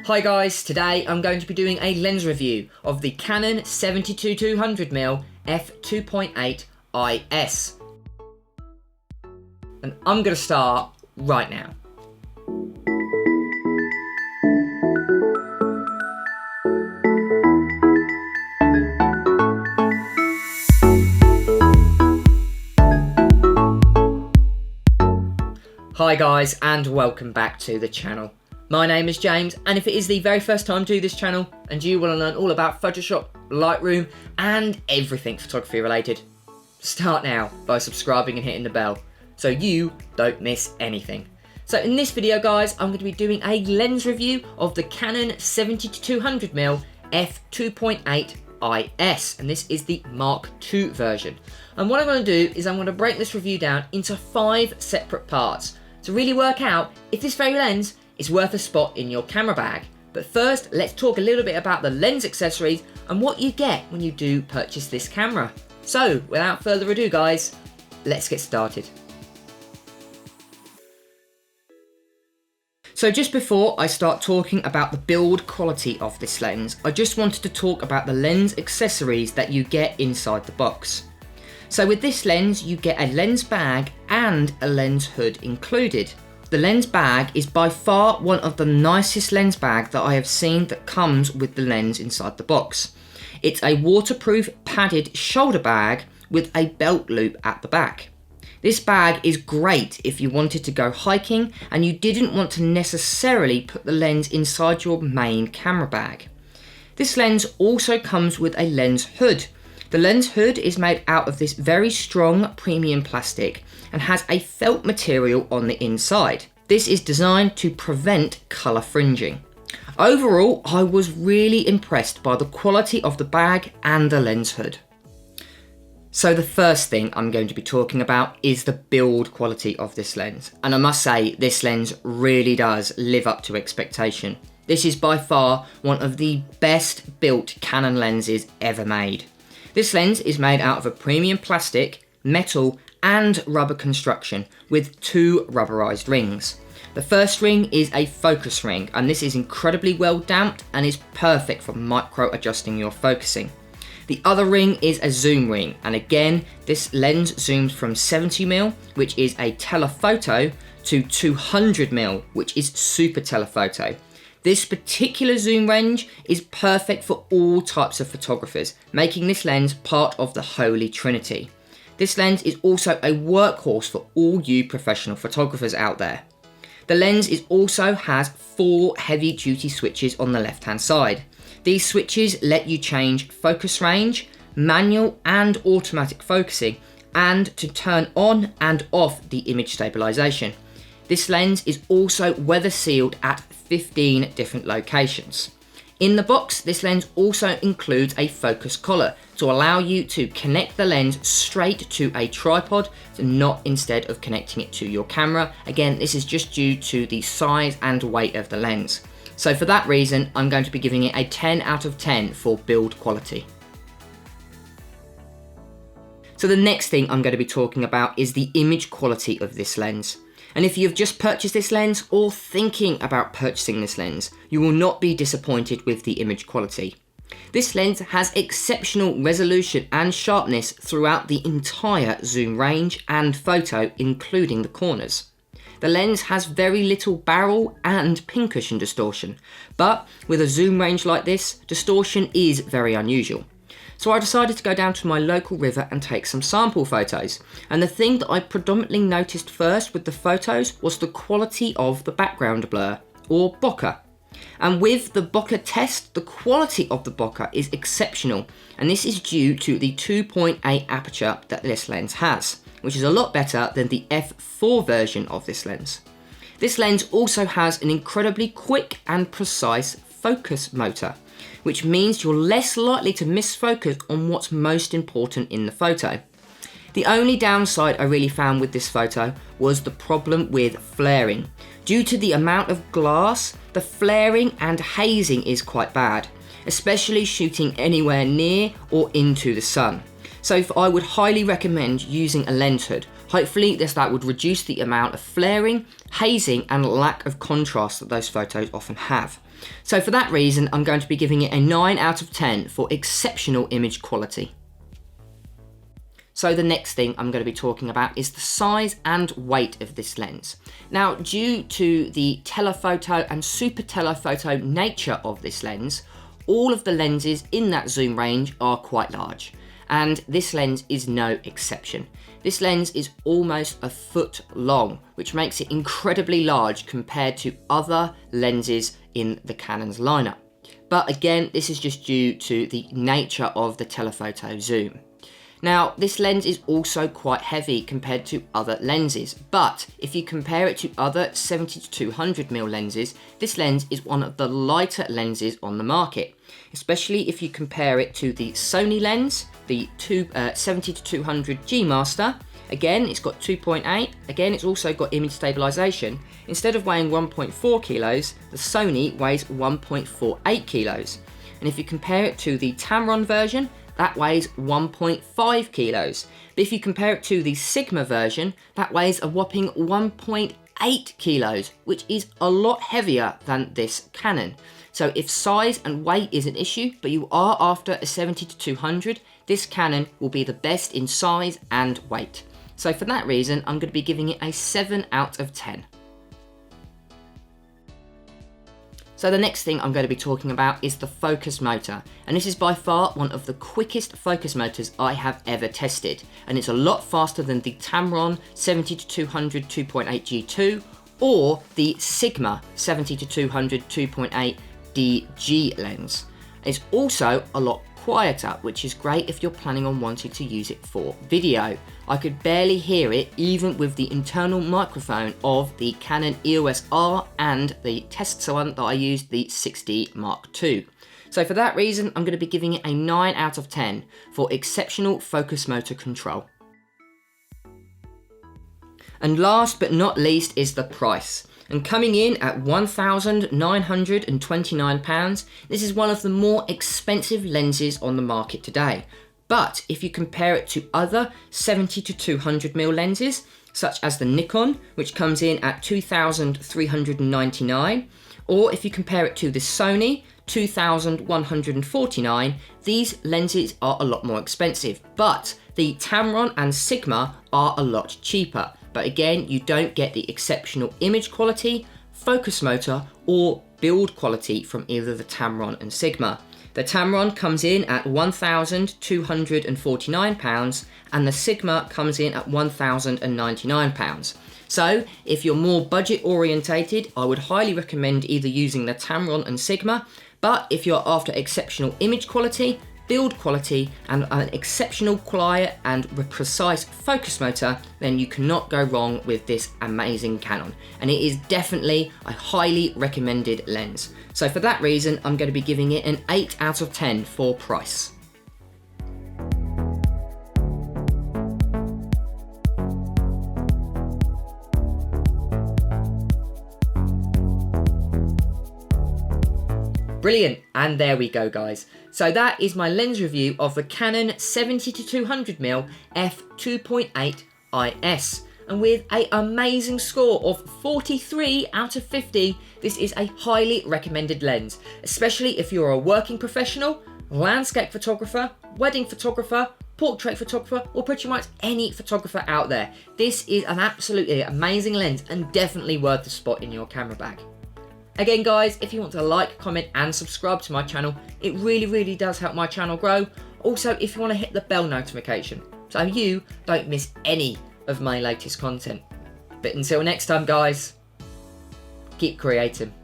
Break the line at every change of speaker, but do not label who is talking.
Hi guys, today I'm going to be doing a lens review of the Canon 70-200mm f2.8 IS. And I'm going to start right now. Hi guys, and welcome back to the channel. My name is James, and if it is the very first time to this channel and you want to learn all about Photoshop, Lightroom and everything photography related, start now by subscribing and hitting the bell so you don't miss anything. So in this video guys, I'm going to be doing a lens review of the Canon 70-200mm f2.8 IS, and this is the Mark II version. And what I'm going to do is I'm going to break this review down into 5 separate parts to really work out if this very lens is worth a spot in your camera bag. But first, let's talk a little bit about the lens accessories and what you get when you do purchase this camera. So, without further ado guys, let's get started. So just before I start talking about the build quality of this lens, I just wanted to talk about the lens accessories that you get inside the box. So with this lens, you get a lens bag and a lens hood included. The lens bag is by far one of the nicest lens bags that I have seen that comes with the lens inside the box. It's a waterproof padded shoulder bag with a belt loop at the back. This bag is great if you wanted to go hiking and you didn't want to necessarily put the lens inside your main camera bag. This lens also comes with a lens hood. The lens hood is made out of this very strong premium plastic and has a felt material on the inside. This is designed to prevent colour fringing. Overall, I was really impressed by the quality of the bag and the lens hood. So the first thing I'm going to be talking about is the build quality of this lens. And I must say, this lens really does live up to expectation. This is by far one of the best built Canon lenses ever made. This lens is made out of a premium plastic, metal and rubber construction with 2 rubberized rings. The first ring is a focus ring, and this is incredibly well damped and is perfect for micro adjusting your focusing. The other ring is a zoom ring, and again this lens zooms from 70mm, which is a telephoto, to 200mm, which is super telephoto. This particular zoom range is perfect for all types of photographers, making this lens part of the Holy Trinity. This lens is also a workhorse for all you professional photographers out there. The lens also has 4 heavy duty switches on the left hand side. These switches let you change focus range, manual and automatic focusing, and to turn on and off the image stabilization. This lens is also weather sealed at 15 different locations. In the box, this lens also includes a focus collar to allow you to connect the lens straight to a tripod, not instead of connecting it to your camera. Again, this is just due to the size and weight of the lens. So for that reason, I'm going to be giving it a 10 out of 10 for build quality. So the next thing I'm going to be talking about is the image quality of this lens. And if you've just purchased this lens or thinking about purchasing this lens, you will not be disappointed with the image quality. This lens has exceptional resolution and sharpness throughout the entire zoom range and photo, including the corners. The lens has very little barrel and pincushion distortion, but with a zoom range like this, distortion is very unusual. So I decided to go down to my local river and take some sample photos. And the thing that I predominantly noticed first with the photos was the quality of the background blur, or bokeh. And with the bokeh test, the quality of the bokeh is exceptional. And this is due to the 2.8 aperture that this lens has, which is a lot better than the f4 version of this lens. This lens also has an incredibly quick and precise focus motor, which means you're less likely to miss focus on what's most important in the photo. The only downside I really found with this photo was the problem with flaring. Due to the amount of glass, the flaring and hazing is quite bad, especially shooting anywhere near or into the sun. So I would highly recommend using a lens hood. Hopefully that would reduce the amount of flaring, hazing and lack of contrast that those photos often have. So for that reason, I'm going to be giving it a 9 out of 10 for exceptional image quality. So the next thing I'm going to be talking about is the size and weight of this lens. Now, due to the telephoto and super telephoto nature of this lens, all of the lenses in that zoom range are quite large, and this lens is no exception. This lens is almost a foot long, which makes it incredibly large compared to other lenses in the Canon's lineup. But again, this is just due to the nature of the telephoto zoom. Now, this lens is also quite heavy compared to other lenses, but if you compare it to other 70-200mm lenses, this lens is one of the lighter lenses on the market, especially if you compare it to the Sony lens, the 70-200 G Master. Again, it's got 2.8, again it's also got image stabilization. Instead of weighing 1.4 kilos, the Sony weighs 1.48 kilos. And if you compare it to the Tamron version, that weighs 1.5 kilos. But if you compare it to the Sigma version, that weighs a whopping 1.8 kilos, which is a lot heavier than this Canon. So if size and weight is an issue, but you are after a 70-200, this Canon will be the best in size and weight. So for that reason, I'm going to be giving it a 7 out of 10. So the next thing I'm going to be talking about is the focus motor, and this is by far one of the quickest focus motors I have ever tested, and it's a lot faster than the Tamron 70-200 2.8 G2 or the Sigma 70-200 2.8 DG lens. It's also a lot quieter, which is great if you're planning on wanting to use it for video. I could barely hear it even with the internal microphone of the Canon EOS R and the test one that I used, the 6D Mark II. So for that reason, I'm going to be giving it a 9 out of 10 for exceptional focus motor control. And last but not least is the price. And coming in at £1,929, this is one of the more expensive lenses on the market today. But if you compare it to other 70-200mm lenses, such as the Nikon, which comes in at £2,399, or if you compare it to the Sony, £2,149, these lenses are a lot more expensive. But the Tamron and Sigma are a lot cheaper. But again, you don't get the exceptional image quality, focus motor, or build quality from either the Tamron and Sigma. The Tamron comes in at £1,249 and the Sigma comes in at £1,099. So if you're more budget orientated, I would highly recommend either using the Tamron and Sigma, but if you're after exceptional image quality, build quality, and an exceptional quiet and precise focus motor, then you cannot go wrong with this amazing Canon. And it is definitely a highly recommended lens. So for that reason, I'm going to be giving it an 8 out of 10 for price. Brilliant, and there we go guys. So that is my lens review of the Canon 70-200mm f2.8 IS. And with an amazing score of 43 out of 50, this is a highly recommended lens, especially if you're a working professional, landscape photographer, wedding photographer, portrait photographer, or pretty much any photographer out there. This is an absolutely amazing lens and definitely worth the spot in your camera bag. Again guys, if you want to like, comment and subscribe to my channel, it really does help my channel grow. Also, if you want to hit the bell notification so you don't miss any of my latest content. But until next time guys, keep creating.